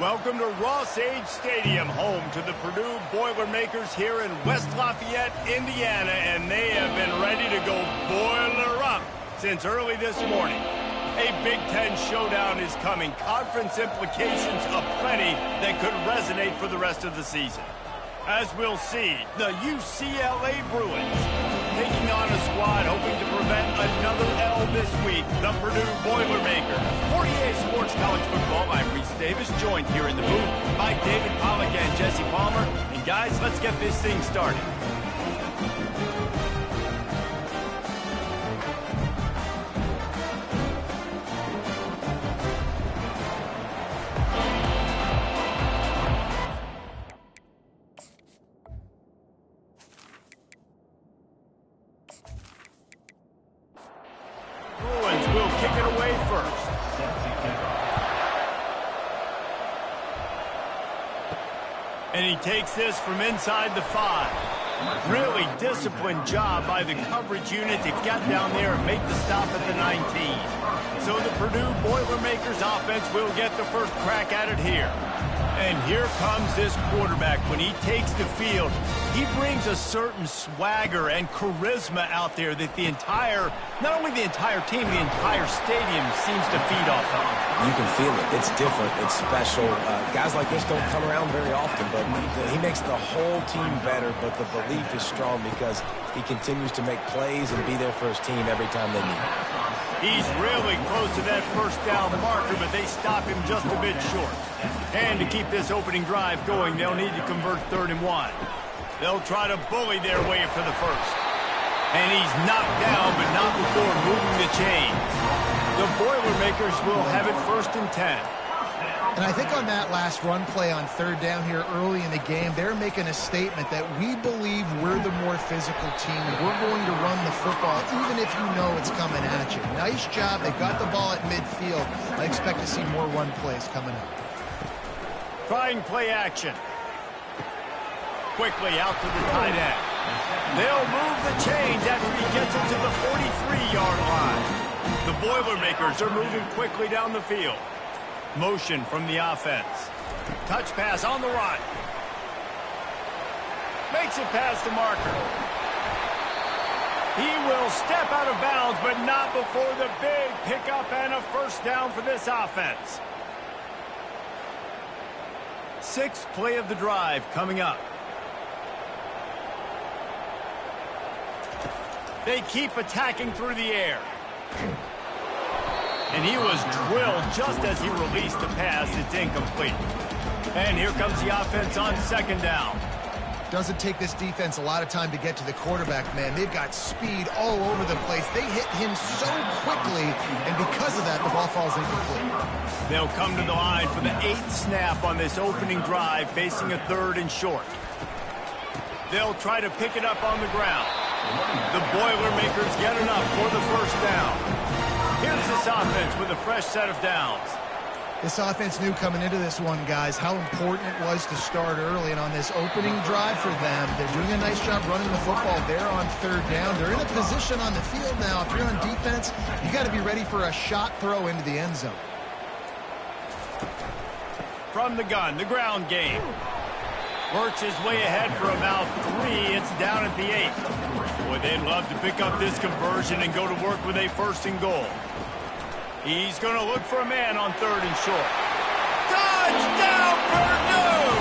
Welcome to Ross-Age Stadium, home to the Purdue Boilermakers here in West Lafayette, Indiana, and they have been ready to go boiler up since early this morning. A Big Ten showdown is coming. Conference implications aplenty that could resonate for the rest of the season. As we'll see, the UCLA Bruins taking on a squad hoping to prevent another L this week, the Purdue Boilermakers. 48 Sports College Football, I'm Reese Davis, joined here in the booth by David Pollack and Jesse Palmer. And guys, let's get this thing started. Bruins will kick it away first. And he takes this from inside the 5. Really disciplined job by the coverage unit to get down there and make the stop at the 19. So the Purdue Boilermakers offense will get the first crack at it here. And here comes this quarterback. When he takes the field, he brings a certain swagger and charisma out there that not only the entire team, the entire stadium seems to feed off of. You can feel it. It's different. It's special. Guys like this don't come around very often, but he makes the whole team better, but the belief is strong because he continues to make plays and be there for his team every time they need him. He's really close to that first down marker, but they stop him just a bit short. And to keep this opening drive going, they'll need to convert 3rd and 1. They'll try to bully their way for the first. And he's knocked down, but not before moving the chains. The Boilermakers will have it 1st and 10. And I think on that last run play on 3rd down here early in the game, they're making a statement that we believe we're the more physical team. We're going to run the football, even if you know it's coming at you. Nice job. They got the ball at midfield. I expect to see more run plays coming up. Trying play action. Quickly out to the tight end. They'll move the chains after he gets it to the 43-yard line. The Boilermakers are moving quickly down the field. Motion from the offense. Touch pass on the run. Makes it past the marker. He will step out of bounds, but not before the big pickup and a first down for this offense. 6th play of the drive coming up. They keep attacking through the air. And he was drilled just as he released the pass. It's incomplete. And here comes the offense on 2nd down. Doesn't take this defense a lot of time to get to the quarterback, man. They've got speed all over the place. They hit him so quickly, and because of that, the ball falls incomplete. They'll come to the line for the 8th snap on this opening drive, facing a 3rd and short. They'll try to pick it up on the ground. The Boilermakers get enough for the first down. Here's this offense with a fresh set of downs. This offense knew coming into this one, guys, how important it was to start early. And on this opening drive for them, they're doing a nice job running the football. They're on 3rd down. They're in a position on the field now. If you're on defense, you got to be ready for a shot throw into the end zone. From the gun, the ground game. Works his way ahead for about 3. It's down at the 8th. Boy, they'd love to pick up this conversion and go to work with a 1st and goal. He's going to look for a man on 3rd and short. Touchdown, Purdue!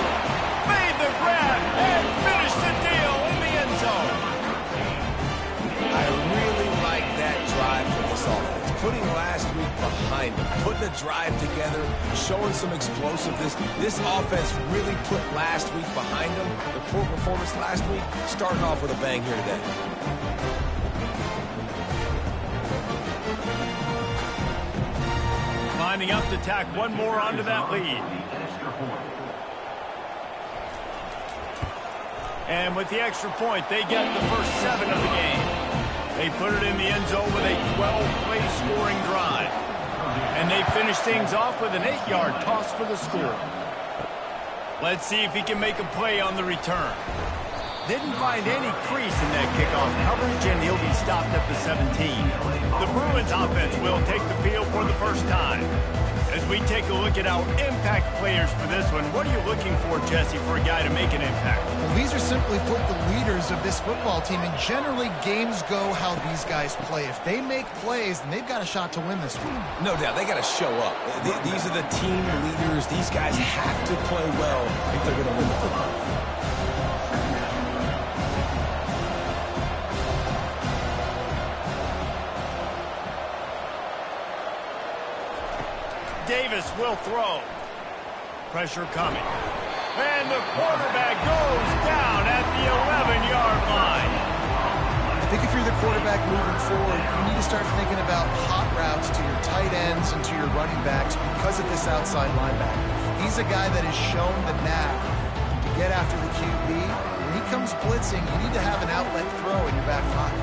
Made the grab and finished the deal in the end zone. I really like that drive for this offense. Putting last week behind them, putting a drive together, showing some explosiveness. This offense really put last week behind them. The poor performance last week, starting off with a bang here today. Lining up to tack one more onto that lead. And with the extra point, they get the first 7 of the game. They put it in the end zone with a 12-play scoring drive. And they finish things off with an 8-yard toss for the score. Let's see if he can make a play on the return. Didn't find any crease in that kickoff coverage, and he'll be stopped at the 17. The Bruins offense will take the field for the first time. As we take a look at our impact players for this one, what are you looking for, Jesse, for a guy to make an impact? Well, these are simply put the leaders of this football team, and generally games go how these guys play. If they make plays, then they've got a shot to win this one. No doubt, they got to show up. These are the team leaders. These guys have to play well if they're going to win the football. Davis will throw. Pressure coming. And the quarterback goes down at the 11-yard line. I think if you're the quarterback moving forward, you need to start thinking about hot routes to your tight ends and to your running backs because of this outside linebacker. He's a guy that has shown the knack to get after the QB. When he comes blitzing, you need to have an outlet throw in your back pocket.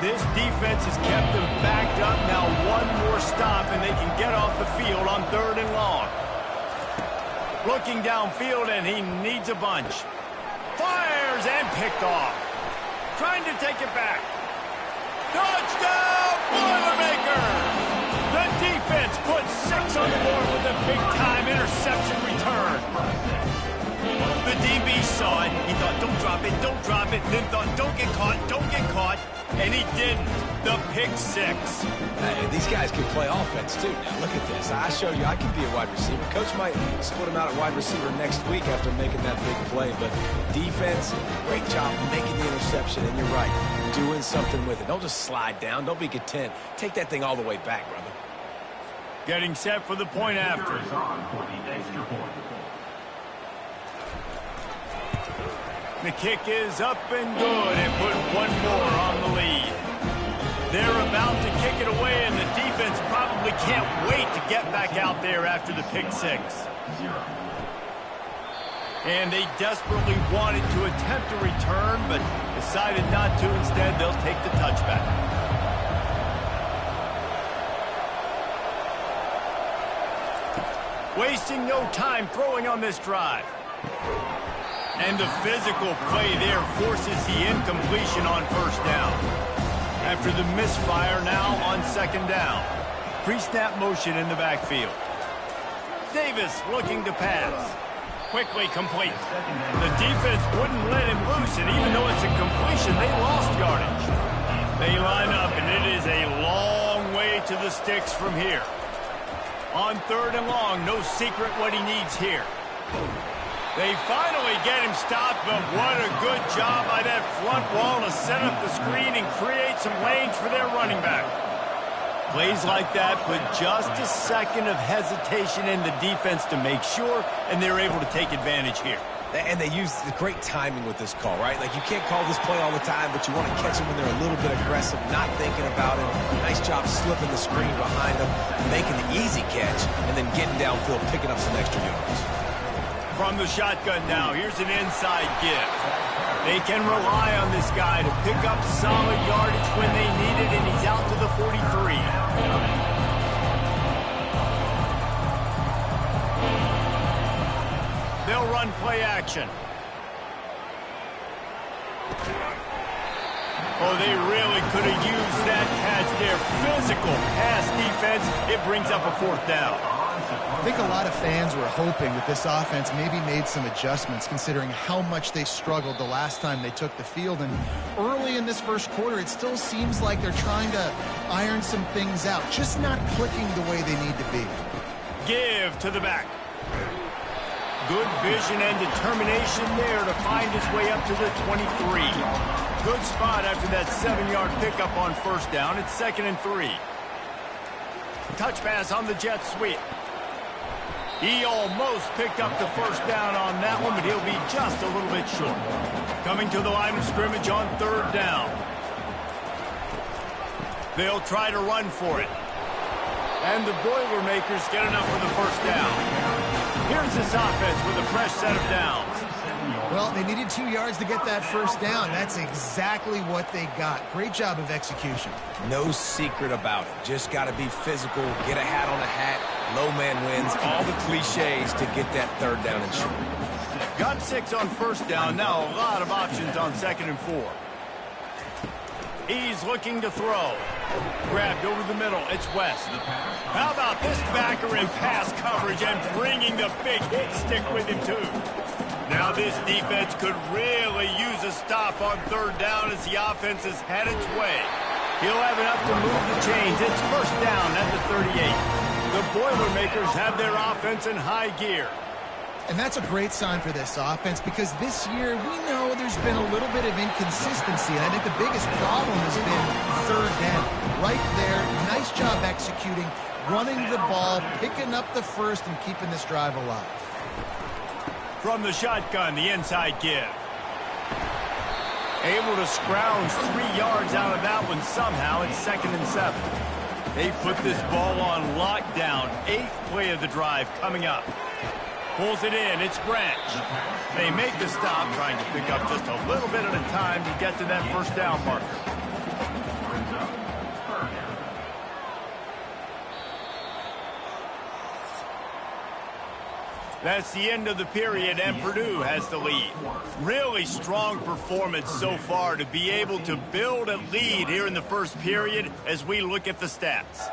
This defense has kept them backed up. Now one more stop, and they can get off the field on 3rd and long. Looking downfield, and he needs a bunch. Fires and picked off. Trying to take it back. Touchdown, Boilermakers! The defense puts 6 on the board with a big-time interception return. The DB saw it. He thought, don't drop it, don't drop it. Then thought, don't get caught, don't get caught. And he didn't. The pick 6. Hey, these guys can play offense, too. Now, look at this. I showed you I can be a wide receiver. Coach might split him out at wide receiver next week after making that big play. But defense, great job making the interception. And you're right, doing something with it. Don't just slide down. Don't be content. Take that thing all the way back, brother. Getting set for the point after. The kick is up and good and put one more on the lead. They're about to kick it away, and the defense probably can't wait to get back out there after the pick 6. And they desperately wanted to attempt a return, but decided not to. Instead, they'll take the touchback. Wasting no time throwing on this drive. And the physical play there forces the incompletion on 1st down. After the misfire, now on 2nd down. Pre-snap motion in the backfield. Davis looking to pass. Quickly complete. The defense wouldn't let him loose, and even though it's a completion, they lost yardage. They line up, and it is a long way to the sticks from here. On 3rd and long, no secret what he needs here. They finally get him stopped, but what a good job by that front wall to set up the screen and create some lanes for their running back. Plays like that put just a second of hesitation in the defense to make sure, and they're able to take advantage here. And they use the great timing with this call, right? Like, you can't call this play all the time, but you want to catch them when they're a little bit aggressive, not thinking about it. Nice job slipping the screen behind them, making the easy catch, and then getting downfield, picking up some extra yards. From the shotgun now, here's an inside give. They can rely on this guy to pick up solid yardage when they need it, and he's out to the 43. They'll run play action. Oh, they really could have used that catch there. Physical pass defense. It brings up a 4th down. I think a lot of fans were hoping that this offense maybe made some adjustments considering how much they struggled the last time they took the field. And early in this 1st quarter, it still seems like they're trying to iron some things out, just not clicking the way they need to be. Give to the back. Good vision and determination there to find his way up to the 23. Good spot after that 7-yard pickup on 1st down. It's 2nd and 3. Touch pass on the jet sweep. He almost picked up the 1st down on that one, but he'll be just a little bit short. Coming to the line of scrimmage on 3rd down. They'll try to run for it. And the Boilermakers get enough for the 1st down. Here's this offense with a fresh set of downs. Well, they needed 2 yards to get that 1st down. That's exactly what they got. Great job of execution. No secret about it. Just got to be physical, get a hat on a hat, low man wins, all the cliches to get that 3rd down and short. Got 6 on 1st down. Now a lot of options on 2nd and 4. He's looking to throw. Grabbed over the middle. It's West. How about this backer in pass coverage and bringing the big hit stick with him, too? Now this defense could really use a stop on third down as the offense has had its way. He'll have enough to move the chains. It's first down at the 38. The Boilermakers have their offense in high gear. And that's a great sign for this offense because this year we know there's been a little bit of inconsistency. And I think the biggest problem has been third down. Right there, nice job executing, running the ball, picking up the first, and keeping this drive alive. From the shotgun, the inside give. Able to scrounge 3 yards out of that one somehow. It's 2nd and 7. They put this ball on lockdown. 8th play of the drive coming up. Pulls it in. It's Branch. They make the stop, trying to pick up just a little bit at a time to get to that first down marker. That's the end of the period, and Purdue has the lead. Really strong performance so far to be able to build a lead here in the first period as we look at the stats.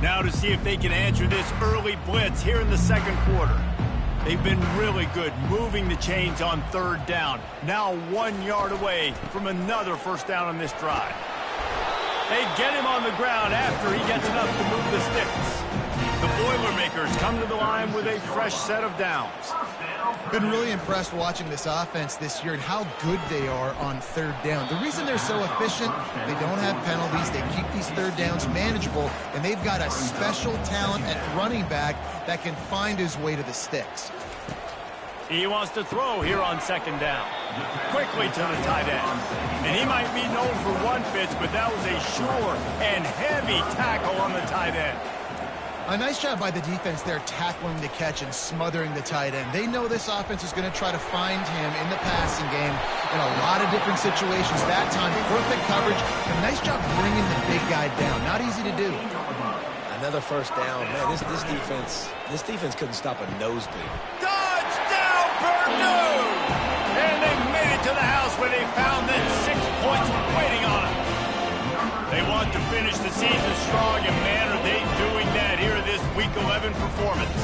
Now to see if they can answer this early blitz here in the second quarter. They've been really good moving the chains on third down. Now 1 yard away from another first down on this drive. They get him on the ground after he gets enough to move the sticks. The Boilermakers come to the line with a fresh set of downs. Been really impressed watching this offense this year and how good they are on third down. The reason they're so efficient, they don't have penalties, they keep these third downs manageable, and they've got a special talent at running back that can find his way to the sticks. He wants to throw here on second down. Quickly to the tight end. And he might be known for one pitch, but that was a sure and heavy tackle on the tight end. A nice job by the defense there tackling the catch and smothering the tight end. They know this offense is going to try to find him in the passing game in a lot of different situations. That time, perfect coverage. A nice job bringing the big guy down. Not easy to do. Another first down. Man, this defense couldn't stop a nosebleed. Touchdown, Purdue! And they made it to the house where they found that 6 points waiting on them. They want to finish the season strong, and man, are they doing that here in this Week 11 performance.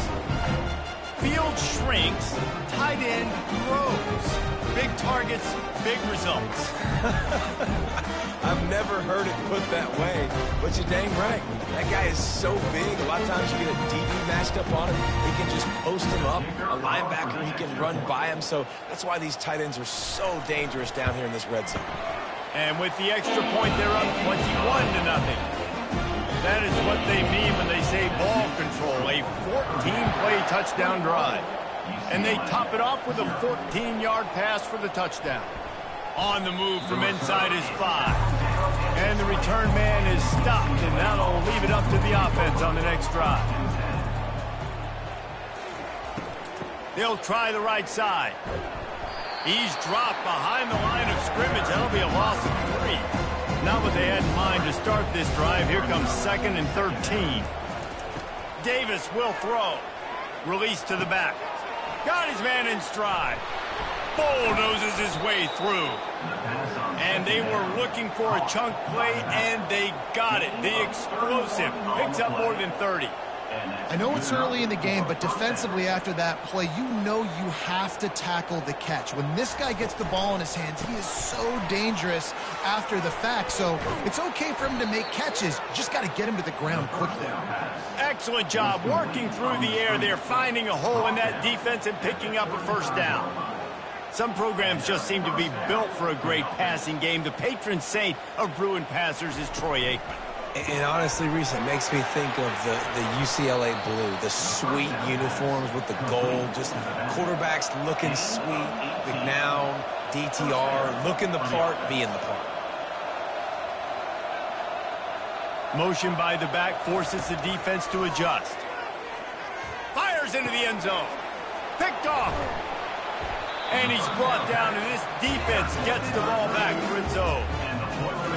Field shrinks, tight end grows. Big targets, big results. I've never heard it put that way, but you're dang right. That guy is so big. A lot of times you get a DB matched up on him. He can just post him up. A linebacker, he can run by him. So that's why these tight ends are so dangerous down here in this red zone. And with the extra point, they're up 21-0. That is what they mean when they say ball control, a 14-play touchdown drive. And they top it off with a 14-yard pass for the touchdown. On the move from inside is 5. And the return man is stopped, and that'll leave it up to the offense on the next drive. They'll try the right side. He's dropped behind the line of scrimmage. That'll be a loss of 3. Not what they had in mind to start this drive. Here comes 2nd and 13. Davis will throw. Release to the back. Got his man in stride. Bulldozes his way through. And they were looking for a chunk play, and they got it. The explosive picks up more than 30. I know it's early in the game, but defensively after that play, you know you have to tackle the catch. When this guy gets the ball in his hands, he is so dangerous after the fact. So it's okay for him to make catches. You just got to get him to the ground quickly. Excellent job working through the air there, finding a hole in that defense and picking up a first down. Some programs just seem to be built for a great passing game. The patron saint of Bruin passers is Troy Aikman. And honestly, Reese, it makes me think of the UCLA blue, the sweet uniforms with the gold, just quarterbacks looking sweet, McNown, DTR, looking the part, being the part. Motion by the back forces the defense to adjust. Fires into the end zone. Picked off. And he's brought down, and this defense gets the ball back for its own.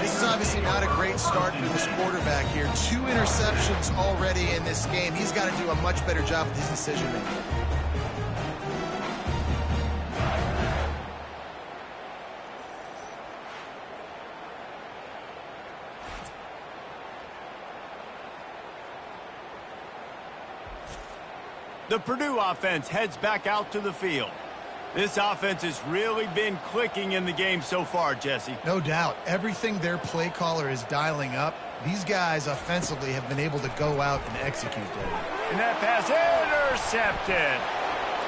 This is obviously not a great start for this quarterback here. 2 interceptions already in this game. He's got to do a much better job with his decision-making. The Purdue offense heads back out to the field. This offense has really been clicking in the game so far, Jesse. No doubt. Everything their play caller is dialing up, these guys offensively have been able to go out and execute that. And that pass intercepted.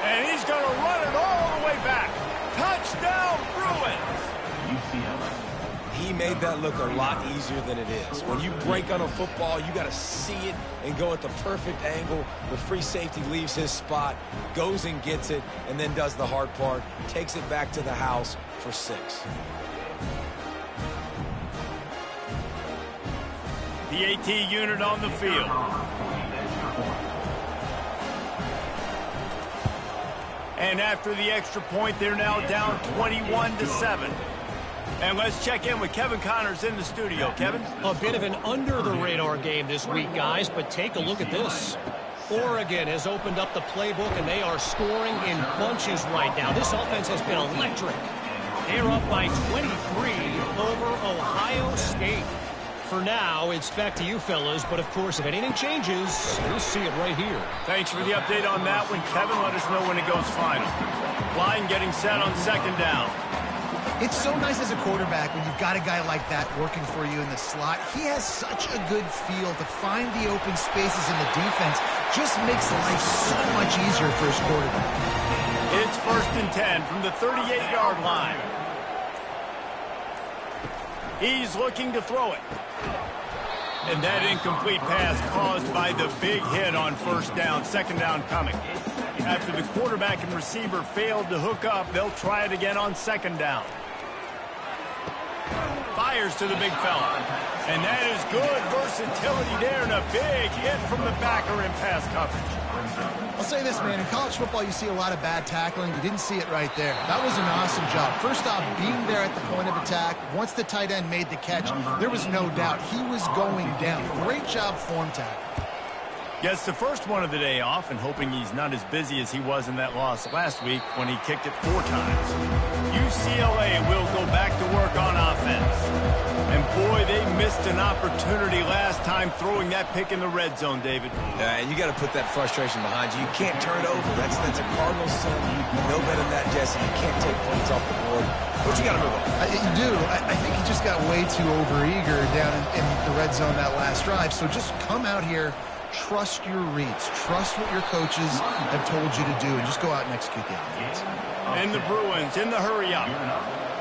And he's going to run it all the way back. Touchdown, Bruins! UCLA. He made that look a lot easier than it is. When you break on a football, you got to see it and go at the perfect angle. The free safety leaves his spot, goes and gets it, and then does the hard part, takes it back to the house for 6. The AT unit on the field. And after the extra point, they're now down 21-7. And let's check in with Kevin Connors in the studio. Kevin? A bit of an under-the-radar game this week, guys, but take a look at this. Oregon has opened up the playbook, and they are scoring in bunches right now. This offense has been electric. They're up by 23 over Ohio State. For now, it's back to you fellas, but of course, if anything changes, you'll see it right here. Thanks for the update on that one, Kevin. Let us know when it goes final. Line getting set on 2nd down. It's so nice as a quarterback when you've got a guy like that working for you in the slot. He has such a good feel to find the open spaces in the defense. Just makes life so much easier for his quarterback. It's 1st and 10 from the 38-yard line. He's looking to throw it. And that incomplete pass caused by the big hit on 1st down. 2nd down coming. After the quarterback and receiver failed to hook up, they'll try it again on 2nd down. Fires to the big fella. And that is good versatility there, and a big hit from the backer in pass coverage. I'll say this, man. In college football, you see a lot of bad tackling. You didn't see it right there. That was an awesome job. First off, being there at the point of attack. Once the tight end made the catch, there was no doubt he was going down. Great job form tackle. Gets the first one of the day off, and hoping he's not as busy as he was in that loss last week when he kicked it 4 times. UCLA will go back to work on offense. And boy, they missed an opportunity last time throwing that pick in the red zone, David. And you got to put that frustration behind you. You can't turn it over. That's a Cardinal sin. You know better than that, Jesse. You can't take points off the board. But you got to move on. You do. I think he just got way too overeager down in the red zone that last drive. So just come out here. Trust your reads. Trust what your coaches have told you to do, and just go out and execute the offense. And the Bruins in the hurry-up.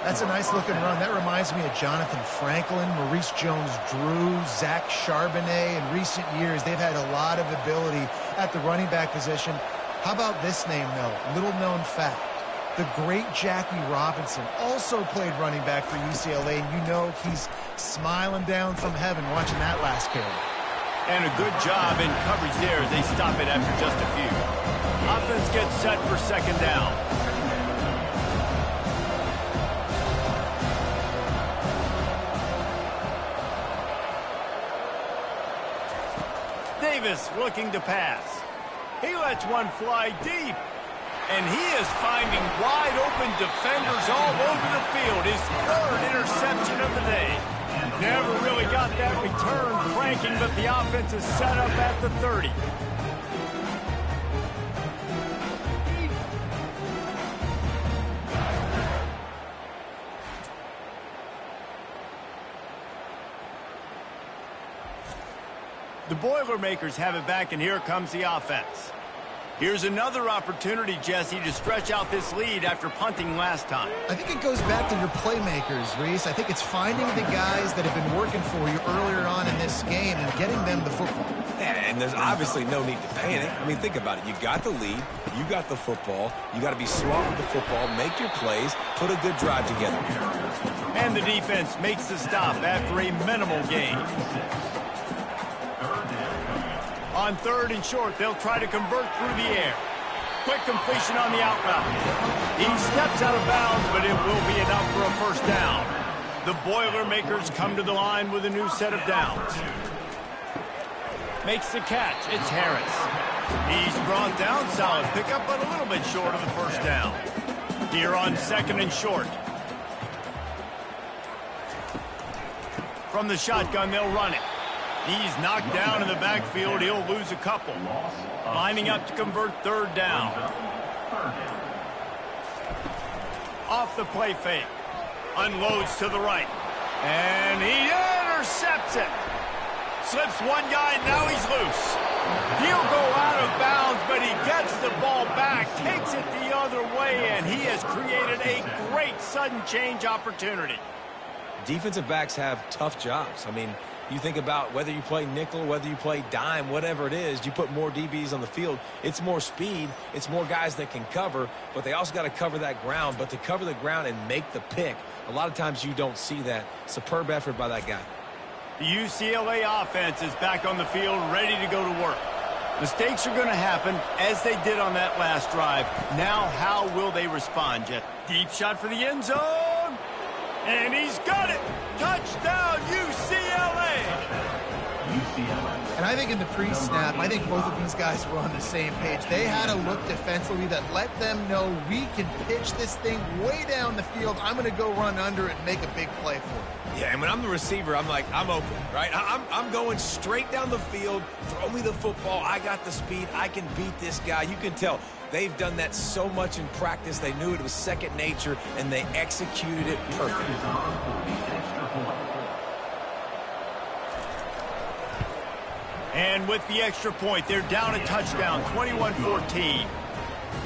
That's a nice-looking run. That reminds me of Jonathan Franklin, Maurice Jones-Drew, Zach Charbonnet. In recent years, they've had a lot of ability at the running back position. How about this name, though? Little-known fact. The great Jackie Robinson also played running back for UCLA, and you know he's smiling down from heaven watching that last carry. And a good job in coverage there as they stop it after just a few. Offense gets set for 2nd down. Davis looking to pass. He lets one fly deep. And he is finding wide open defenders all over the field. His 3rd interception of the day. Never really got that return cranking, but the offense is set up at the 30. The Boilermakers have it back, and here comes the offense. Here's another opportunity, Jesse, to stretch out this lead after punting last time. I think it goes back to your playmakers, Reese. I think it's finding the guys that have been working for you earlier on in this game and getting them the football. Yeah, and there's obviously no need to panic. I mean, think about it. You got the lead. You got the football. You got to be smart with the football, make your plays, put a good drive together. And the defense makes the stop after a minimal gain. On 3rd and short, they'll try to convert through the air. Quick completion on the out route. He steps out of bounds, but it will be enough for a 1st down. The Boilermakers come to the line with a new set of downs. Makes the catch. It's Harris. He's brought down. Solid pickup, but a little bit short of the 1st down. Here on 2nd and short. From the shotgun, they'll run it. He's knocked down in the backfield. He'll lose a couple. Lining up to convert third down. Off the play fake. Unloads to the right. And he intercepts it. Slips one guy, now he's loose. He'll go out of bounds, but he gets the ball back, takes it the other way, and he has created a great sudden change opportunity. Defensive backs have tough jobs. I mean, you think about whether you play nickel, whether you play dime, whatever it is, you put more DBs on the field. It's more speed. It's more guys that can cover, but they also got to cover that ground. But to cover the ground and make the pick, a lot of times you don't see that. Superb effort by that guy. The UCLA offense is back on the field, ready to go to work. Mistakes are going to happen, as they did on that last drive. Now, how will they respond, Jeff? Deep shot for the end zone. And he's got it. Touchdown, UCLA. And I think in the pre-snap, I think both of these guys were on the same page. They had a look defensively that let them know we can pitch this thing way down the field. I'm going to go run under it and make a big play for it. Yeah, and when I'm the receiver, I'm like, I'm open, right? I'm going straight down the field. Throw me the football. I got the speed. I can beat this guy. You can tell they've done that so much in practice. They knew it was second nature, and they executed it perfectly. And with the extra point, they're down a touchdown, 21-14.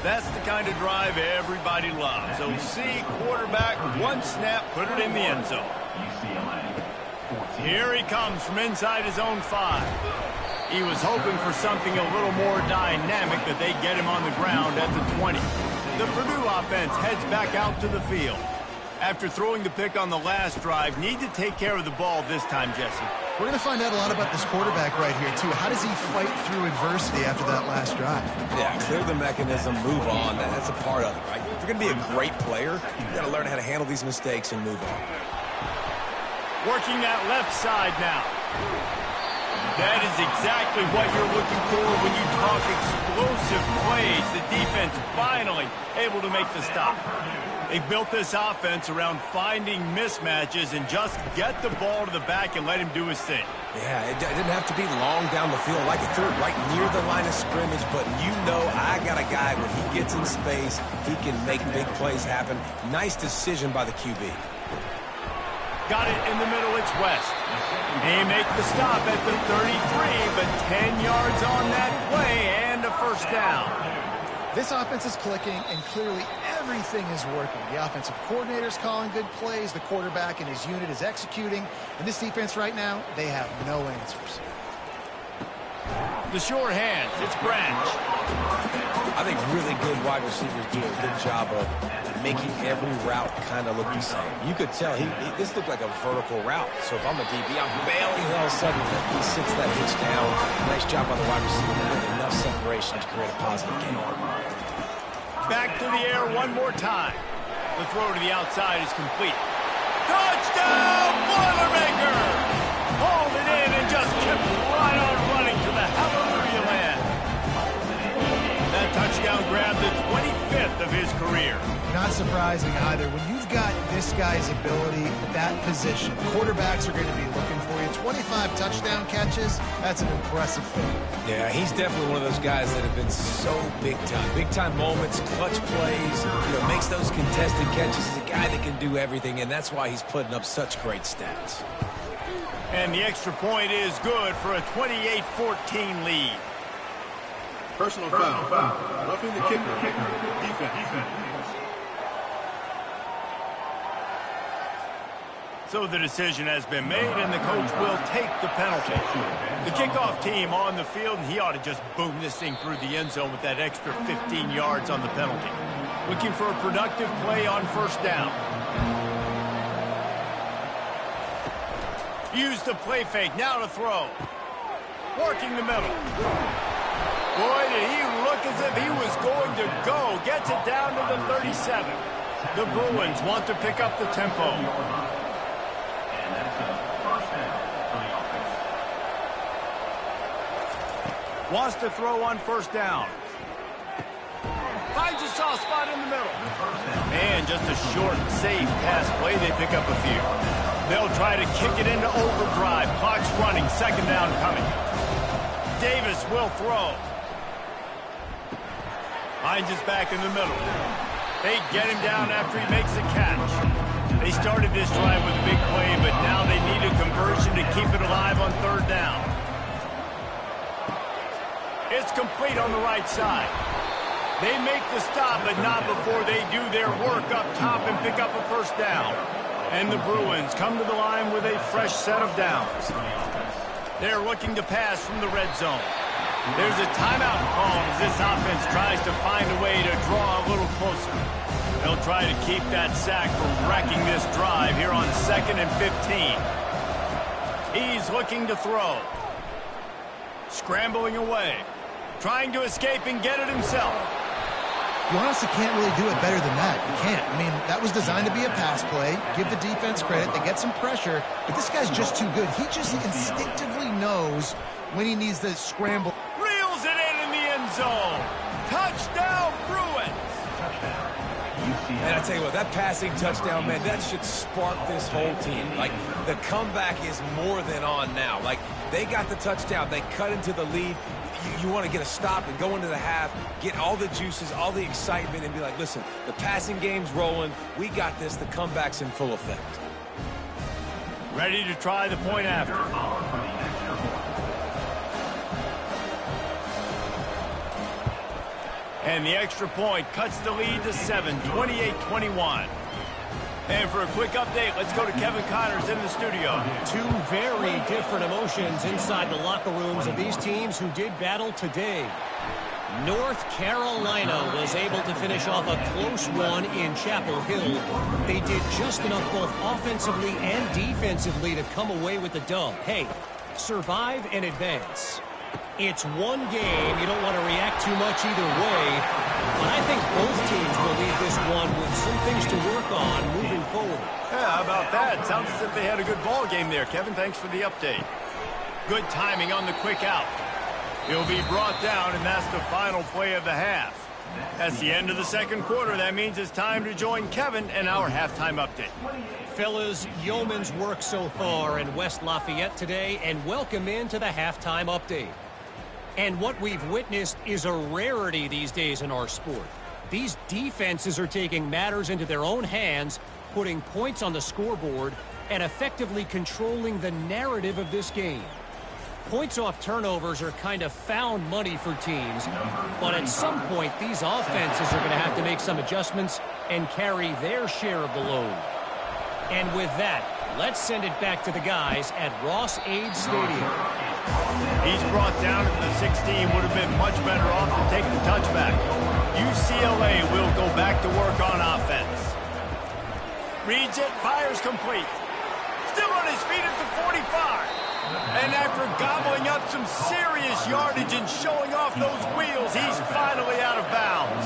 That's the kind of drive everybody loves. So see, quarterback, one snap, put it in the end zone. Here he comes from inside his own 5. He was hoping for something a little more dynamic, that they get him on the ground at the 20. The Purdue offense heads back out to the field. After throwing the pick on the last drive, need to take care of the ball this time, Jesse. We're going to find out a lot about this quarterback right here, too. How does he fight through adversity after that last drive? Yeah, clear the mechanism, move on. That's a part of it, right? If you're going to be a great player, you've got to learn how to handle these mistakes and move on. Working that left side now. That is exactly what you're looking for when you talk explosive plays. The defense finally able to make the stop. They built this offense around finding mismatches and just get the ball to the back and let him do his thing. Yeah, it didn't have to be long down the field. Like it threw it right near the line of scrimmage, but you know I got a guy when he gets in space, he can make big plays happen. Nice decision by the QB. Got it in the middle, it's West. They make the stop at the 33, but 10 yards on that play and a first down. This offense is clicking, and clearly everything is working. The offensive coordinator's calling good plays. The quarterback and his unit is executing. And this defense right now, they have no answers. The short hands, it's Branch. I think really good wide receivers do a good job of making every route kind of look the same. You could tell this looked like a vertical route. So if I'm a DB, I'm bailing, and all of a sudden he sits that hitch down. Nice job on the wide receiver. Enough separation to create a positive game. Back to the air one more time. The throw to the outside is complete. Touchdown, Boilermaker! Hauled it in and just kept right on running to the hallelujah land. That touchdown grabbed the 25th of his career. Not surprising either. When you've got this guy's ability at that position, quarterbacks are going to be looking for you. 25 touchdown catches, that's an impressive thing. Yeah, he's definitely one of those guys that have been so big time. Big time moments, clutch plays, makes those contested catches. He's a guy that can do everything, and that's why he's putting up such great stats. And the extra point is good for a 28-14 lead. Personal foul. Roughing the kicker. Defense. So the decision has been made, and the coach will take the penalty. The kickoff team on the field, and he ought to just boom this thing through the end zone with that extra 15 yards on the penalty. Looking for a productive play on first down. Use the play fake, now to throw. Working the middle. Boy, did he look as if he was going to go. Gets it down to the 37. The Bruins want to pick up the tempo. Wants to throw on first down. Finds a soft spot in the middle. And just a short, safe pass play. They pick up a few. They'll try to kick it into overdrive. Clock's running. Second down coming. Davis will throw. Hines is back in the middle. They get him down after he makes the catch. They started this drive with a big play, but now they need a conversion to keep it alive on third down. It's complete on the right side. They make the stop, but not before they do their work up top and pick up a first down. And the Bruins come to the line with a fresh set of downs. They're looking to pass from the red zone. There's a timeout called as this offense tries to find a way to draw a little closer. They'll try to keep that sack from wrecking this drive here on 2nd and 15. He's looking to throw. Scrambling away. Trying to escape and get it himself. You honestly can't really do it better than that. You can't. I mean, that was designed to be a pass play. Give the defense credit. They get some pressure. But this guy's just too good. He just instinctively knows when he needs to scramble. Reels it in the end zone. Touchdown, Bruins. And I tell you what, that passing touchdown, man, that should spark this whole team. Like, the comeback is more than on now. Like, they got the touchdown. They cut into the lead. You want to get a stop and go into the half, get all the juices, all the excitement, and be like, listen, the passing game's rolling. We got this. The comeback's in full effect. Ready to try the point after. And the extra point cuts the lead to 7, 28-21. And for a quick update, let's go to Kevin Connors in the studio. Two very different emotions inside the locker rooms of these teams who did battle today. North Carolina was able to finish off a close one in Chapel Hill. They did just enough both offensively and defensively to come away with the dub. Hey, survive and advance. It's one game. You don't want to react too much either way. But I think both teams will leave this one with some things to work on moving forward. Yeah, how about that? Sounds as if they had a good ball game there, Kevin. Thanks for the update. Good timing on the quick out. He'll be brought down, and that's the final play of the half. That's the end of the second quarter. That means it's time to join Kevin in our halftime update. Fellas, yeoman's work so far in West Lafayette today, and welcome into the halftime update. And what we've witnessed is a rarity these days in our sport. These defenses are taking matters into their own hands, putting points on the scoreboard, and effectively controlling the narrative of this game. Points off turnovers are kind of found money for teams, but at some point these offenses are going to have to make some adjustments and carry their share of the load. And with that, let's send it back to the guys at Ross-Ade Stadium. He's brought down at the 16. Would have been much better off to take the touchback. UCLA will go back to work on offense. Reads it, fires complete. Still on his feet at the 45. And after gobbling up some serious yardage and showing off those wheels, he's finally out of bounds.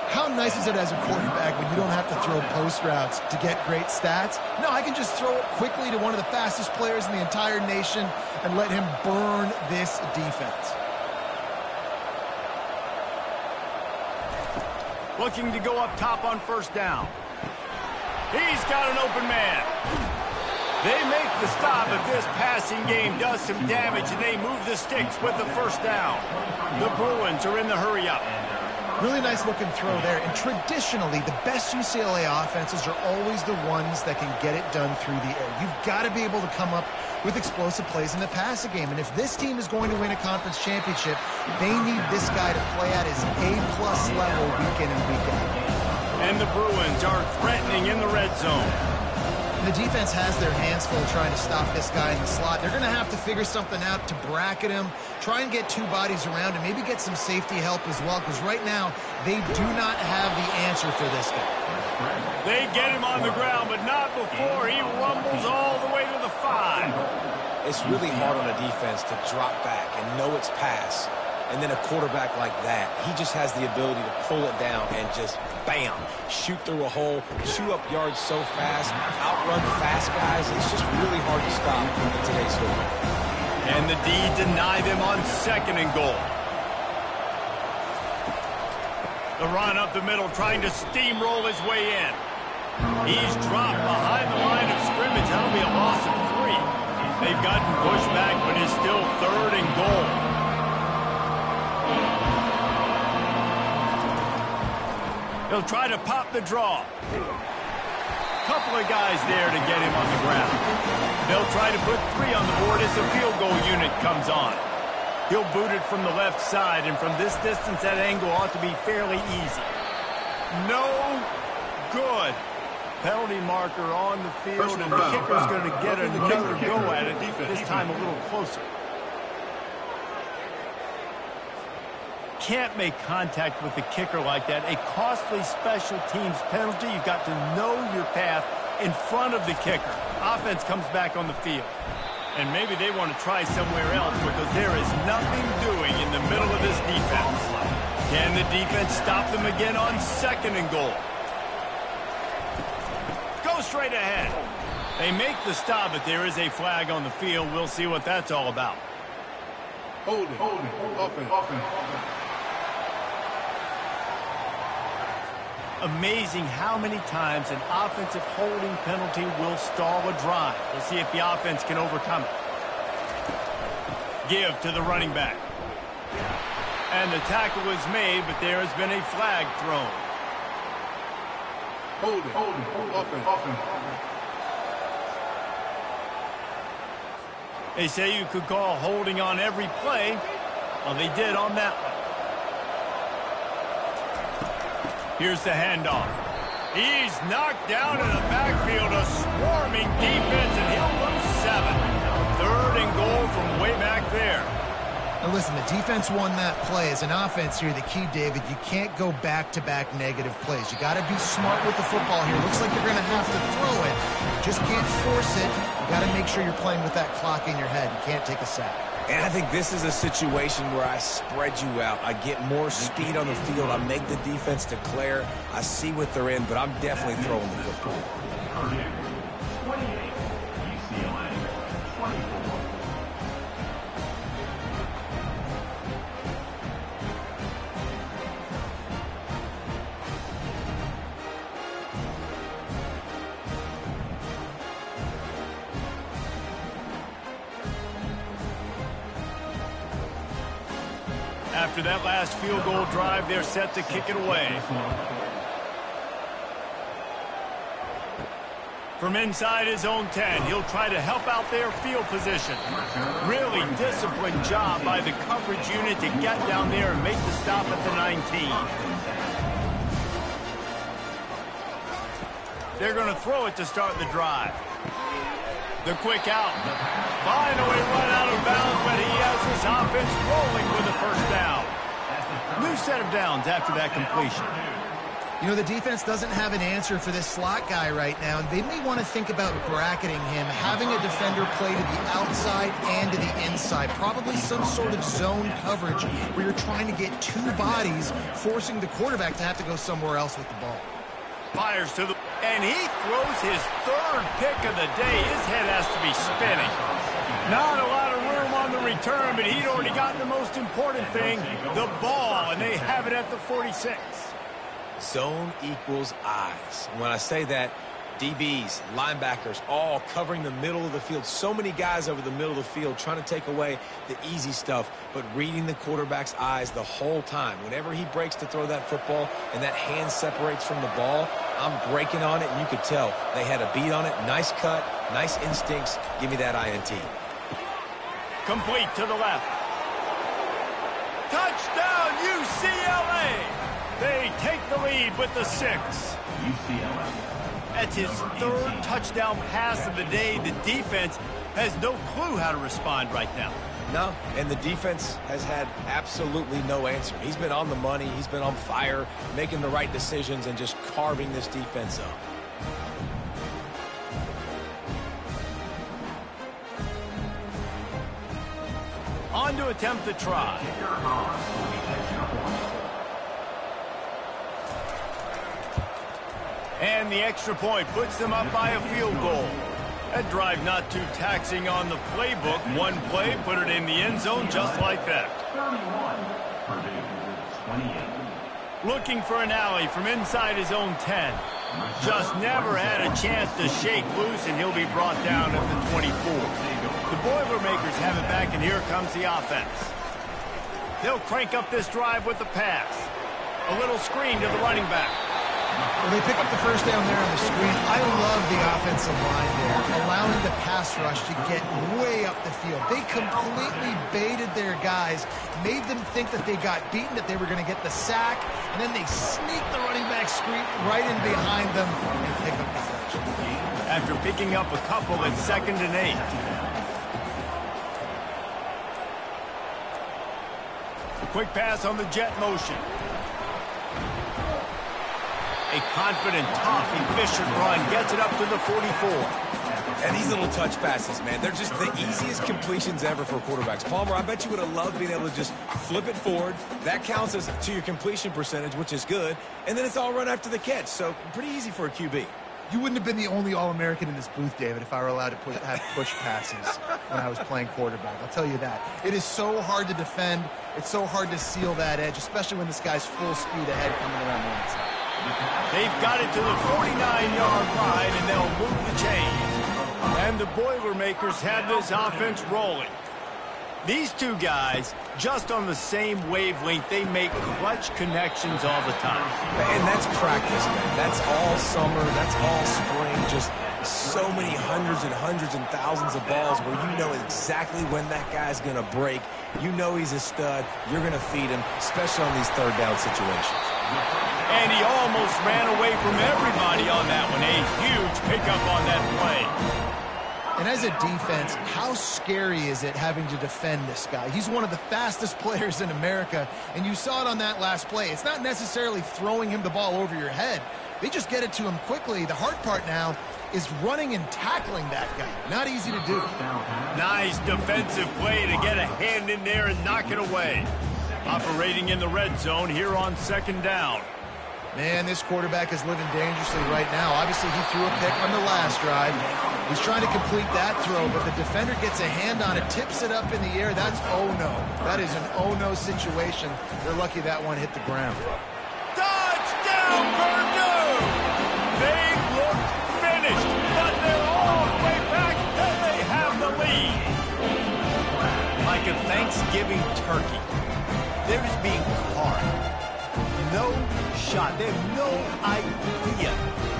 How nice is it as a quarterback when you don't have to throw post routes to get great stats? No, I can just throw it quickly to one of the fastest players in the entire nation and let him burn this defense. Looking to go up top on first down. He's got an open man. They make the stop, but this passing game does some damage, and they move the sticks with the first down. The Bruins are in the hurry-up. Really nice looking throw there. And traditionally, the best UCLA offenses are always the ones that can get it done through the air. You've got to be able to come up with explosive plays in the passing game. And if this team is going to win a conference championship, they need this guy to play at his A-plus level week in and week out. And the Bruins are threatening in the red zone. The defense has their hands full trying to stop this guy in the slot. They're going to have to figure something out to bracket him, try and get two bodies around him, maybe get some safety help as well, because right now they do not have the answer for this guy. They get him on the ground, but not before he rumbles all the way to the 5. It's really hard on a defense to drop back and know it's pass. And then a quarterback like that, he just has the ability to pull it down and just, bam, shoot through a hole, chew up yards so fast, outrun fast guys. It's just really hard to stop in today's football. And the D deny them on 2nd and goal. The run up the middle, trying to steamroll his way in. He's dropped behind the line of scrimmage. That'll be a loss of 3. They've gotten pushed back, but it's still 3rd and goal. He'll try to pop the draw. Couple of guys there to get him on the ground. They'll try to put 3 on the board as the field goal unit comes on. He'll boot it from the left side, and from this distance, that angle ought to be fairly easy. No good. Penalty marker on the field, and the kicker's going to get another go at it, this time a little closer. Can't make contact with the kicker like that. A costly special teams penalty. You've got to know your path in front of the kicker. Offense comes back on the field. And maybe they want to try somewhere else because there is nothing doing in the middle of this defense. Can the defense stop them again on 2nd and goal? Go straight ahead. They make the stop, but there is a flag on the field. We'll see what that's all about. Hold it. Offense. Amazing how many times an offensive holding penalty will stall a drive. We'll see if the offense can overcome it. Give to the running back. And the tackle is made, but there has been a flag thrown. Hold it. Offense. They say you could call holding on every play. Well, they did on that one. Here's the handoff. He's knocked down in the backfield, a swarming defense, and he'll lose 7. 3rd and goal from way back there. Now listen, the defense won that play. As an offense here, the key, David, you can't go back-to-back negative plays. You got to be smart with the football here. Looks like you're going to have to throw it. You just can't force it. You got to make sure you're playing with that clock in your head. You can't take a sack. And I think this is a situation where I spread you out. I get more speed on the field. I make the defense declare. I see what they're in, but I'm definitely throwing the football. Purdue, 28, UCLA, 24. After that last field goal drive, they're set to kick it away. From inside his own 10, he'll try to help out their field position. Really disciplined job by the coverage unit to get down there and make the stop at the 19. They're going to throw it to start the drive. The quick out. Finally run out of bounds, but he has his offense rolling with a 1st down. New set of downs after that completion. You know, the defense doesn't have an answer for this slot guy right now. They may want to think about bracketing him, having a defender play to the outside and to the inside. Probably some sort of zone coverage where you're trying to get 2 bodies, forcing the quarterback to have to go somewhere else with the ball. Fires to the... And he throws his 3rd pick of the day. His head has to be spinning. Not a lot of room on the return, but he'd already gotten the most important thing, the ball, and they have it at the 46. Zone equals eyes. When I say that, DBs, linebackers, all covering the middle of the field. So many guys over the middle of the field trying to take away the easy stuff, but reading the quarterback's eyes the whole time. Whenever he breaks to throw that football and that hand separates from the ball, I'm breaking on it, and you could tell they had a beat on it. Nice cut, nice instincts. Give me that INT. Complete to the left. Touchdown, UCLA! They take the lead with the 6. UCLA. That's his 3rd touchdown pass of the day. The defense has no clue how to respond right now. No, and the defense has had absolutely no answer. He's been on the money. He's been on fire, making the right decisions and just carving this defense up. On to attempt the try. And the extra point puts them up by a field goal. That drive not too taxing on the playbook. One play, put it in the end zone just like that. 31, Purdue, 28. Looking for an alley from inside his own 10. Just never had a chance to shake loose, and he'll be brought down at the 24. The Boilermakers have it back, and here comes the offense. They'll crank up this drive with the pass. A little screen to the running back. Well, they pick up the first down there on the screen. I love the offensive line there, allowing the pass rush to get way up the field. They completely baited their guys, made them think that they got beaten, that they were going to get the sack, and then they sneak the running back screen right in behind them and pick up the first. After picking up a couple at 2nd and 8. A quick pass on the jet motion. A confident, tough, efficient run gets it up to the 44. And these little touch passes, man, they're just the easiest completions ever for quarterbacks. Palmer, I bet you would have loved being able to just flip it forward. That counts as to your completion percentage, which is good. And then it's all run after the catch, so pretty easy for a QB. You wouldn't have been the only All-American in this booth, David, if I were allowed to have push passes when I was playing quarterback. I'll tell you that. It is so hard to defend. It's so hard to seal that edge, especially when this guy's full speed ahead coming around the inside. They've got it to the 49-yard line, and they'll move the chains. And the Boilermakers have this offense rolling. These two guys, just on the same wavelength, they make clutch connections all the time. And that's practice, man. That's all summer. That's all spring. Just so many hundreds and thousands of balls where you know exactly when that guy's going to break. You know he's a stud. You're going to feed him, especially on these third down situations. And he almost ran away from everybody on that one. A huge pickup on that play. And as a defense, how scary is it having to defend this guy? He's one of the fastest players in America, and you saw it on that last play. It's not necessarily throwing him the ball over your head. They just get it to him quickly. The hard part now is running and tackling that guy. Not easy to do. Nice defensive play to get a hand in there and knock it away. Operating in the red zone here on 2nd down. Man, this quarterback is living dangerously right now. Obviously, he threw a pick on the last drive. He's trying to complete that throw, but the defender gets a hand on it, tips it up in the air. That's oh-no. That is an oh-no situation. They're lucky that one hit the ground. Touchdown, Purdue! They look finished, but they're all the way back, and they have the lead. Like a Thanksgiving turkey, they're just being carved. No shot. They have no idea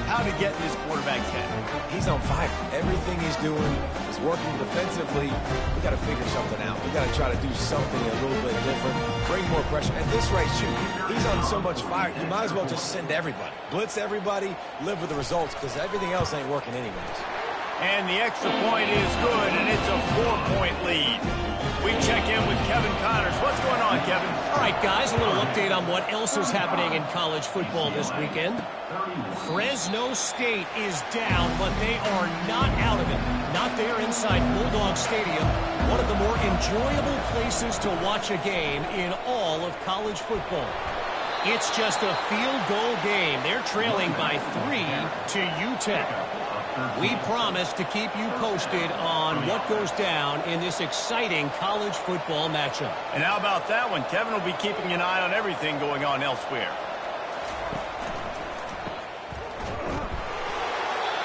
how to get in this quarterback's head. He's on fire. Everything he's doing is working defensively. We got to figure something out. We got to try to do something a little bit different, bring more pressure. At this rate, shoot, he's on so much fire, you might as well just send everybody. Blitz everybody, live with the results, because everything else ain't working anyways. And the extra point is good, and it's a 4-point lead. We check in with Kevin Connors. What's going on, Kevin? All right, guys, a little update on what else is happening in college football this weekend. Fresno State is down, but they are not out of it. Not there inside Bulldog Stadium, one of the more enjoyable places to watch a game in all of college football. It's just a field goal game. They're trailing by 3 to UTEP. We promise to keep you posted on what goes down in this exciting college football matchup. And how about that one? Kevin will be keeping an eye on everything going on elsewhere.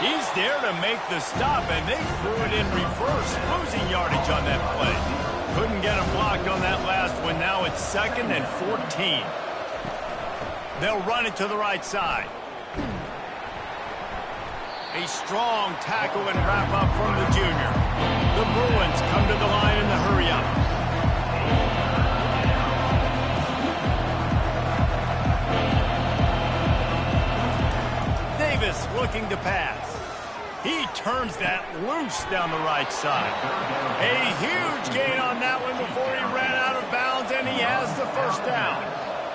He's there to make the stop, and they threw it in reverse, losing yardage on that play. Couldn't get him blocked on that last one. Now it's 2nd and 14. They'll run it to the right side. A strong tackle and wrap-up from the junior. The Bruins come to the line in the hurry-up. Davis looking to pass. He turns that loose down the right side. A huge gain on that one before he ran out of bounds, and he has the first down.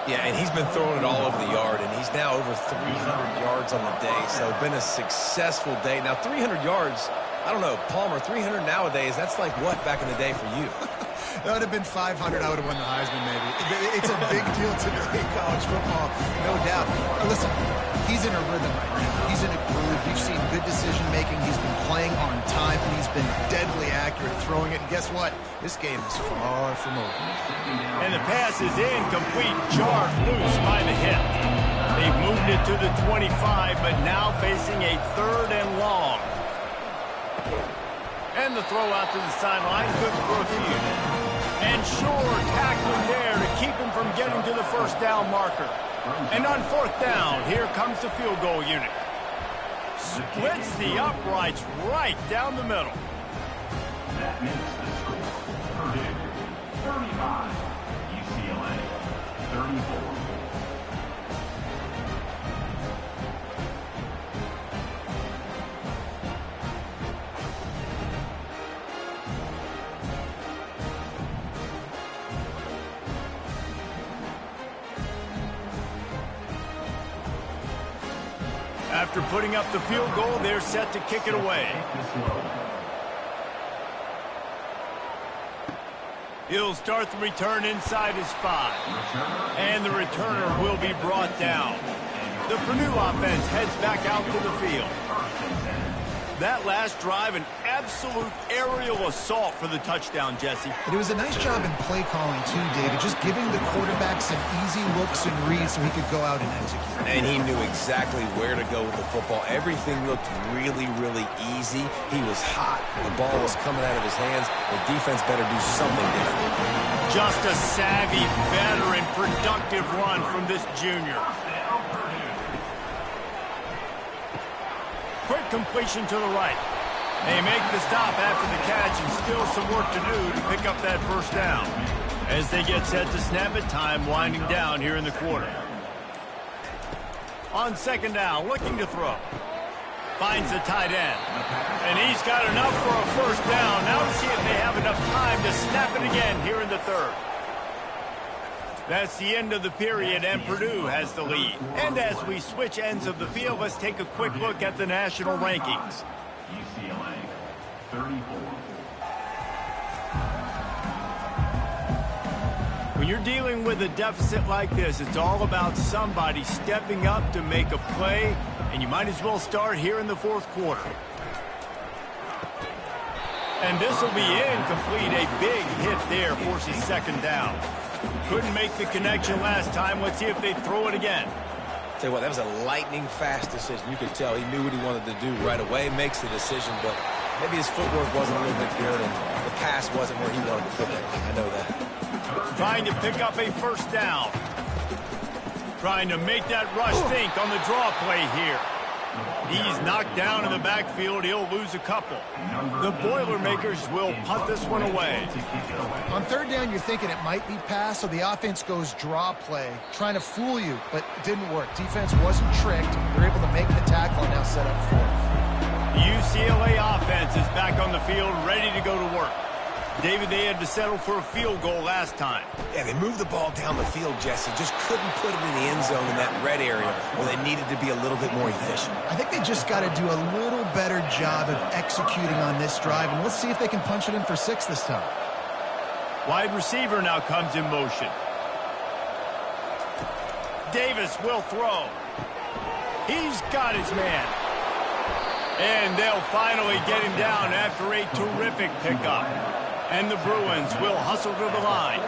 Yeah, and he's been throwing it all over the yard, and he's now over 300 yards on the day, so been a successful day. Now, 300 yards, I don't know, Palmer, 300 nowadays, that's like what back in the day for you? That would have been 500. I would have won the Heisman, maybe. It's a big deal today in college football, no doubt. Listen, he's in a rhythm right now. He's in a groove. We've seen good decision-making. He's been playing on time, and he's been deadly accurate throwing it. And guess what? This game is far from over. And the pass is incomplete, jarred loose by the hip. They've moved it to the 25, but now facing a 3rd and long. And the throw out to the sideline, good for a few. And sure, tackling there to keep him from getting to the first down marker. And on 4th down, here comes the field goal unit. Splits the uprights right down the middle. That makes the score. Purdue, 35. UCLA, 34. After putting up the field goal, they're set to kick it away. He'll start the return inside his 5. And the returner will be brought down. The Purdue offense heads back out to the field. That last drive, an absolute aerial assault for the touchdown, Jesse. But it was a nice job in play calling, too, David, just giving the quarterback some easy looks and reads so he could go out and execute. And he knew exactly where to go with the football. Everything looked really, really easy. He was hot. The ball was coming out of his hands. The defense better do something different. Just a savvy, veteran, productive run from this junior. Quick completion to the right. They make the stop after the catch, and still some work to do to pick up that first down. As they get set to snap it, time winding down here in the quarter. On 2nd down, looking to throw. Finds the tight end. And he's got enough for a first down. Now to see if they have enough time to snap it again here in the 3rd. That's the end of the period, and Purdue has the lead. And as we switch ends of the field, let's take a quick look at the national rankings. UCLA, 34. When you're dealing with a deficit like this, it's all about somebody stepping up to make a play, and you might as well start here in the 4th quarter. And this will be incomplete. A big hit there forces 2nd down. Couldn't make the connection last time. Let's see if they throw it again. Tell you what, that was a lightning-fast decision. You could tell he knew what he wanted to do right away, makes the decision, but maybe his footwork wasn't a little bit good, and the pass wasn't where he wanted to put it. I know that. Trying to pick up a first down. Trying to make that rush think on the draw play here. He's knocked down in the backfield. He'll lose a couple. The Boilermakers will punt this one away. On 3rd down, you're thinking it might be pass, so the offense goes draw play, trying to fool you, but it didn't work. Defense wasn't tricked. They're able to make the tackle and now set up 4th. The UCLA offense is back on the field, ready to go to work. David, they had to settle for a field goal last time. Yeah, they moved the ball down the field, Jesse. Just couldn't put it in the end zone in that red area where they needed to be a little bit more efficient. I think they just got to do a little better job of executing on this drive, and let's see if they can punch it in for 6 this time. Wide receiver now comes in motion. Davis will throw. He's got his man. And they'll finally get him down after a terrific pickup. And the Bruins will hustle to the line.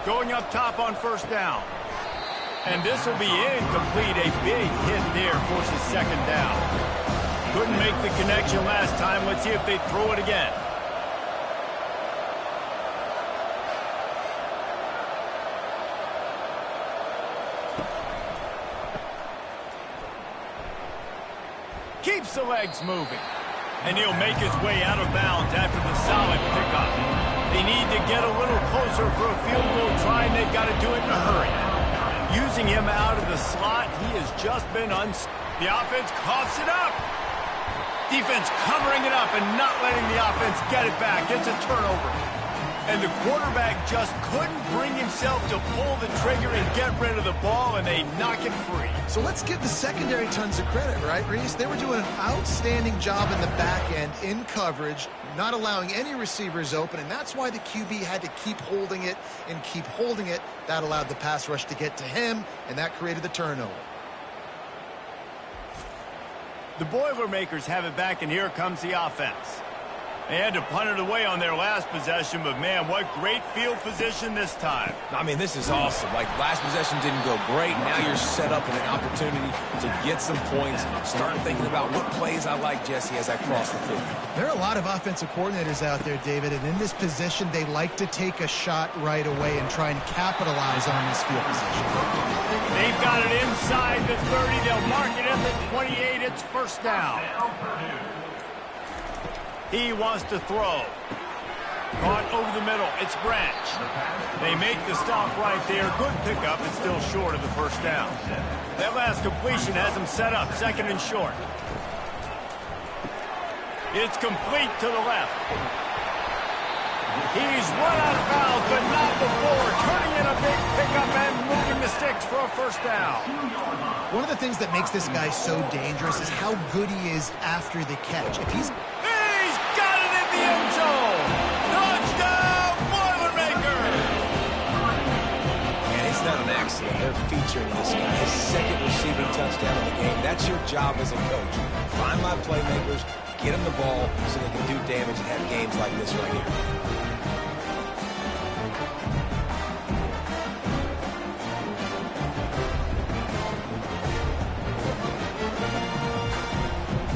Going up top on 1st down. And this will be incomplete. A big hit there forces 2nd down. Couldn't make the connection last time. Let's see if they throw it again. Keeps the legs moving. And he'll make his way out of bounds after the solid pickup. They need to get a little closer for a field goal try, and they've got to do it in a hurry. Using him out of the slot, he has just been The offense coughs it up. Defense covering it up and not letting the offense get it back. It's a turnover. And the quarterback just couldn't bring himself to pull the trigger and get rid of the ball, and they knock it free. So let's give the secondary tons of credit, right, Reese? They were doing an outstanding job in the back end in coverage, not allowing any receivers open, and that's why the QB had to keep holding it and keep holding it. That allowed the pass rush to get to him, and that created the turnover. The Boilermakers have it back, and here comes the offense. They had to punt it away on their last possession, but man, what great field position this time. I mean, this is awesome. Like, last possession didn't go great. Now you're set up in an opportunity to get some points. Start thinking about what plays I like, Jesse, as I cross the field. There are a lot of offensive coordinators out there, David, and in this position, they like to take a shot right away and try and capitalize on this field position. They've got it inside the 30. They'll mark it at the 28. It's first down. He wants to throw. Caught over the middle. It's Branch. They make the stop right there. Good pickup. It's still short of the first down. That last completion has him set up. Second and short. It's complete to the left. He's run out of bounds, but not before. Turning in a big pickup and moving the sticks for a first down. One of the things that makes this guy so dangerous is how good he is after the catch. If he's The end zone. Touchdown, Boilermakers! And it's not an accident. They're featuring this guy. His second receiving touchdown in the game. That's your job as a coach. Find my playmakers, get them the ball so they can do damage and have games like this right here.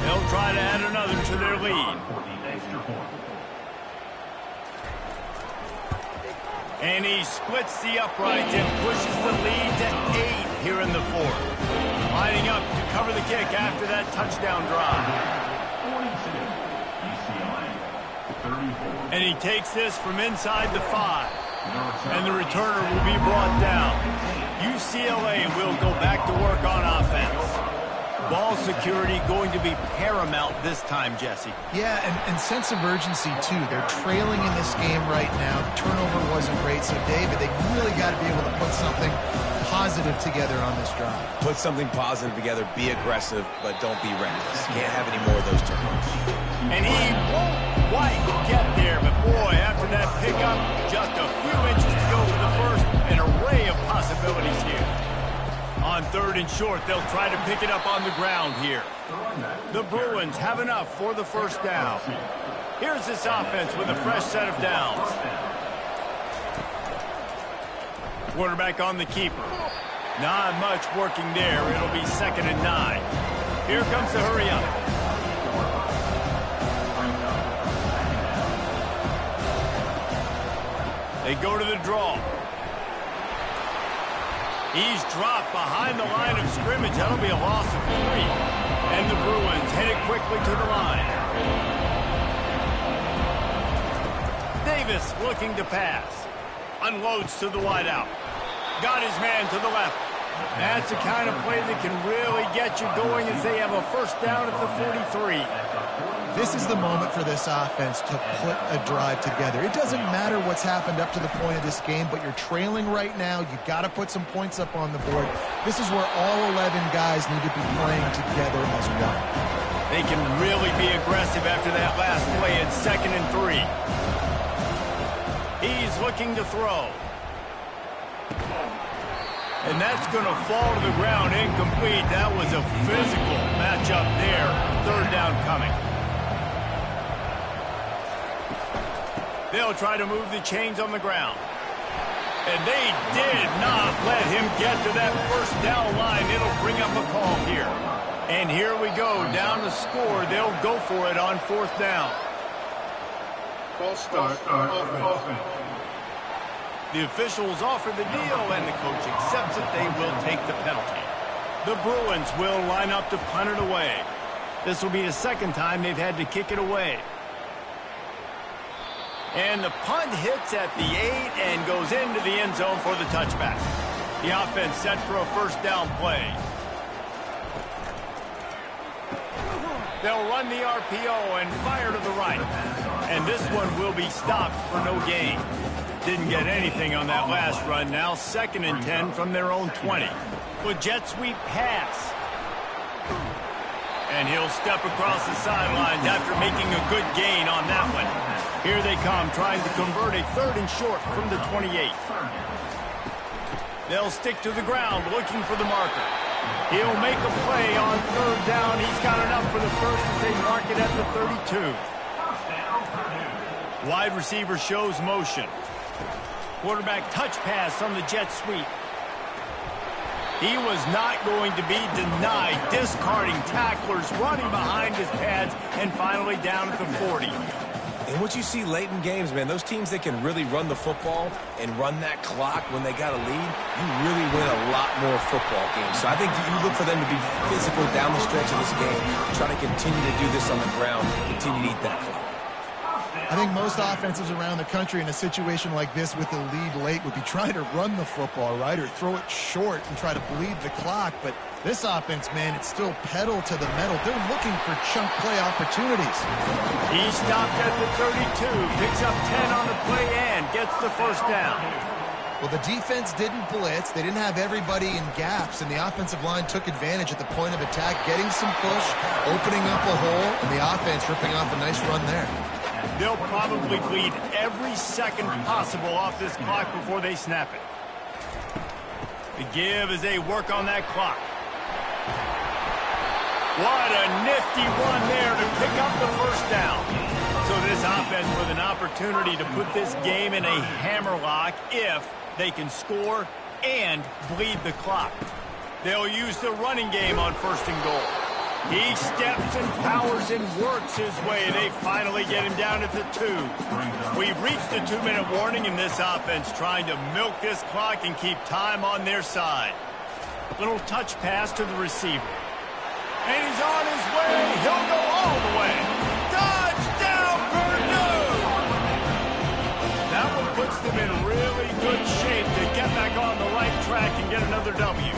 They'll try to add another to their lead. And he splits the uprights and pushes the lead to 8 here in the fourth. Lining up to cover the kick after that touchdown drive. And he takes this from inside the 5. And the returner will be brought down. UCLA will go back to work on offense. Ball security going to be paramount this time, Jesse. Yeah, and sense of urgency, too. They're trailing in this game right now. The turnover wasn't great, so, David, they really got to be able to put something positive together on this drive. Put something positive together, be aggressive, but don't be reckless. Can't have any more of those turnovers. And he won't quite get there, but boy, after that pickup, just a few inches to go for the first. An array of possibilities here. On third and short, they'll try to pick it up on the ground here. The Bruins have enough for the first down. Here's this offense with a fresh set of downs. Quarterback on the keeper. Not much working there. It'll be 2nd and 9. Here comes the hurry up. They go to the draw. He's dropped behind the line of scrimmage. That'll be a loss of 3. And the Bruins headed quickly to the line. Davis looking to pass. Unloads to the wideout. Got his man to the left. That's the kind of play that can really get you going as they have a first down at the 43. This is the moment for this offense to put a drive together. It doesn't matter what's happened up to the point of this game, but you're trailing right now. You've got to put some points up on the board. This is where all 11 guys need to be playing together as one. They can really be aggressive after that last play at 2nd and 3. He's looking to throw. And that's going to fall to the ground incomplete. That was a physical matchup there. Third down coming. They'll try to move the chains on the ground. And they did not let him get to that first down line. It'll bring up a call here. And here we go, down to score. They'll go for it on 4th down. False start. Offense. The officials offer the deal, and the coach accepts it. They will take the penalty. The Bruins will line up to punt it away. This will be the 2nd time they've had to kick it away. And the punt hits at the 8 and goes into the end zone for the touchback. The offense set for a first down play. They'll run the RPO and fire to the right. And this one will be stopped for no gain. Didn't get anything on that last run. Now 2nd and 10 from their own 20. With jet sweep pass. And he'll step across the sidelines after making a good gain on that one. Here they come, trying to convert a 3rd and short from the 28. They'll stick to the ground, looking for the marker. He'll make a play on 3rd down. He's got enough for the first as they mark it at the 32. Wide receiver shows motion. Quarterback touch pass on the jet sweep. He was not going to be denied, discarding tacklers, running behind his pads, and finally down at the 40. And what you see late in games, man, those teams that can really run the football and run that clock when they got a lead, you really win a lot more football games. So I think you look for them to be physical down the stretch of this game, try to continue to do this on the ground, continue to eat that clock. I think most offenses around the country in a situation like this with the lead late would be trying to run the football, right, or throw it short and try to bleed the clock. But this offense, man, it's still pedal to the metal. They're looking for chunk play opportunities. He stopped at the 32, picks up 10 on the play and gets the first down. Well, the defense didn't blitz. They didn't have everybody in gaps, and the offensive line took advantage at the point of attack, getting some push, opening up a hole, and the offense ripping off a nice run there. They'll probably bleed every second possible off this clock before they snap it. The give as they work on that clock. What a nifty run there to pick up the first down. So this offense with an opportunity to put this game in a hammerlock if they can score and bleed the clock. They'll use the running game on 1st and goal. He steps and powers and works his way. They finally get him down at the 2. We've reached the 2-minute warning in this offense, trying to milk this clock and keep time on their side. Little touch pass to the receiver. And he's on his way. He'll go all the way. Touchdown, Purdue! That one puts them in really good shape to get back on the right track and get another W.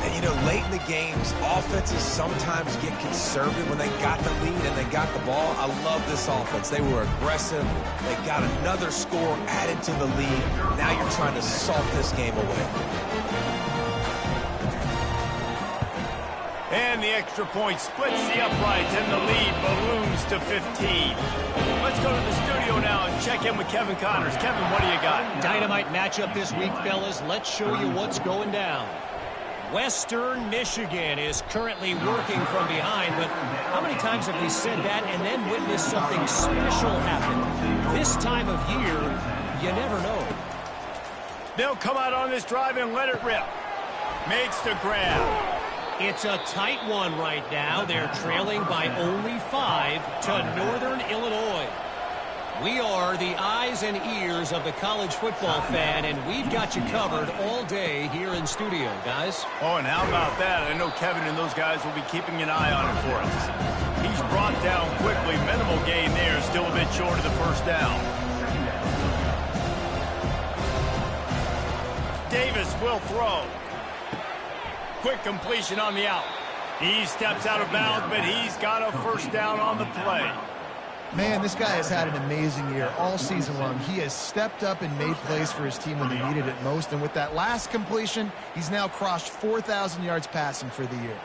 And, you know, late in the games, offenses sometimes get conservative when they got the lead and they got the ball. I love this offense. They were aggressive. They got another score added to the lead. Now you're trying to salt this game away. And the extra point splits the uprights, and the lead balloons to 15. Let's go to the studio now and check in with Kevin Connors. Kevin, what do you got? Dynamite matchup this week, fellas. Let's show you what's going down. Western Michigan is currently working from behind, but how many times have we said that and then witnessed something special happen? This time of year, you never know. They'll come out on this drive and let it rip. Makes the grab. It's a tight one right now. They're trailing by only 5 to Northern Illinois. We are the eyes and ears of the college football fan, and we've got you covered all day here in studio, guys. Oh, and how about that? I know Kevin and those guys will be keeping an eye on it for us. He's brought down quickly. Minimal gain there, still a bit short of the first down. Davis will throw. Quick completion on the out. He steps out of bounds, but he's got a first down on the play. Man, this guy has had an amazing year all season long. He has stepped up and made plays for his team when they needed it most. And with that last completion, he's now crossed 4,000 yards passing for the year.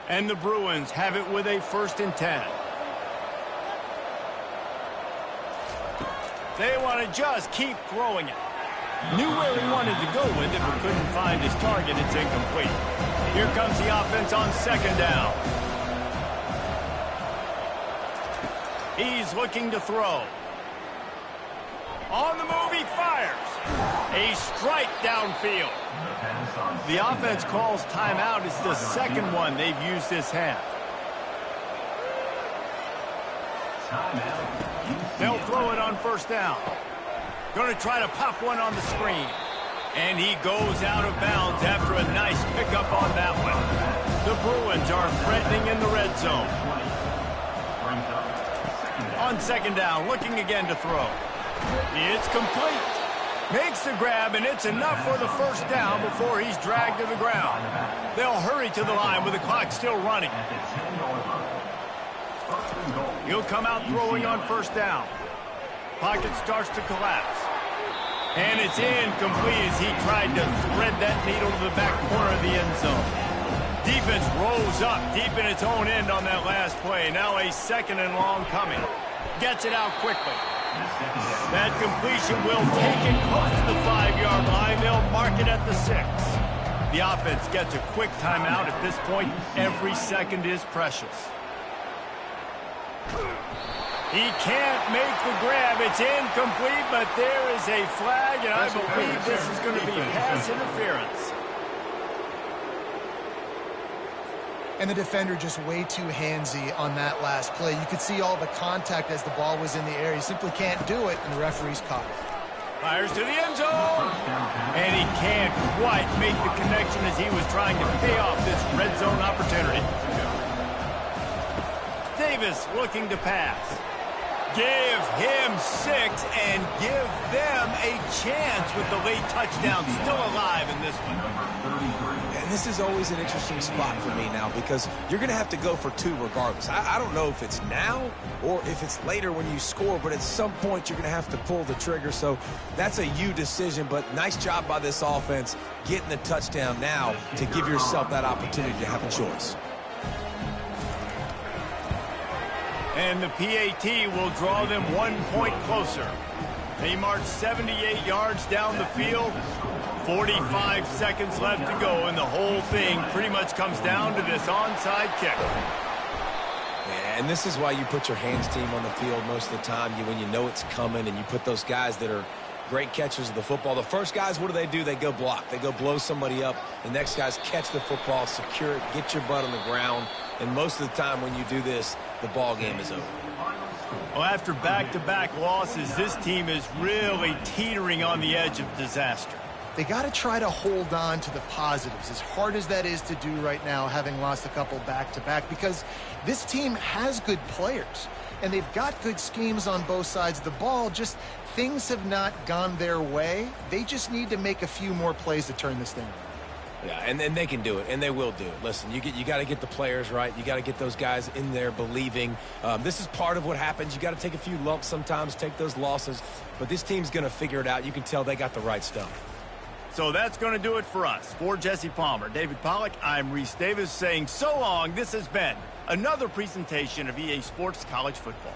And the Bruins have it with a 1st and 10. They want to just keep throwing it. Knew where he wanted to go with it, but couldn't find his target. It's incomplete. Here comes the offense on 2nd down. He's looking to throw. On the move, he fires. A strike downfield. The offense calls timeout. It's the 2nd one they've used this half. They'll throw it on 1st down. Going to try to pop one on the screen. And he goes out of bounds after a nice pickup on that one. The Bruins are threatening in the red zone. On 2nd down, looking again to throw. It's complete. Makes the grab, and it's enough for the first down before he's dragged to the ground. They'll hurry to the line with the clock still running. He'll come out throwing on 1st down. Pocket starts to collapse. And it's incomplete as he tried to thread that needle to the back corner of the end zone. Defense rolls up deep in its own end on that last play. Now a 2nd and long coming. Gets it out quickly. That completion will take it close to the 5-yard line. They'll mark it at the 6. The offense gets a quick timeout. At this point, every second is precious. He can't make the grab. It's incomplete, but there is a flag, and I believe this is going to be pass interference. And the defender just way too handsy on that last play. You could see all the contact as the ball was in the air. He simply can't do it, and the referee's caught it. Fires to the end zone, and he can't quite make the connection as he was trying to pay off this red zone opportunity. Davis looking to pass. Give him 6 and give them a chance with the late touchdown. Still alive in this one. And this is always an interesting spot for me now because you're going to have to go for 2 regardless. I don't know if it's now or if it's later when you score, but at some point you're going to have to pull the trigger. So that's a you decision, but nice job by this offense getting the touchdown now to give yourself that opportunity to have a choice. And the PAT will draw them 1 point closer. They march 78 yards down the field. 45 seconds left to go, and the whole thing pretty much comes down to this onside kick. Yeah, and this is why you put your hands team on the field most of the time when you know it's coming, and you put those guys that are great catchers of the football. The first guys, what do? They go block. They go blow somebody up. The next guys catch the football, secure it, get your butt on the ground. And most of the time when you do this, the ball game is over. Well, after back-to-back losses, this team is really teetering on the edge of disaster. They got to try to hold on to the positives, as hard as that is to do right now, having lost a couple back-to-back, because this team has good players, and they've got good schemes on both sides of the ball. Just things have not gone their way. They just need to make a few more plays to turn this thing around. Yeah, and they can do it, and they will do it. Listen, you got to get the players right. You got to get those guys in there believing. This is part of what happens. You got to take a few lumps sometimes, take those losses, but this team's going to figure it out. You can tell they got the right stuff. So that's going to do it for us. For Jesse Palmer, David Pollack, I'm Reese Davis saying so long. This has been another presentation of EA Sports College Football.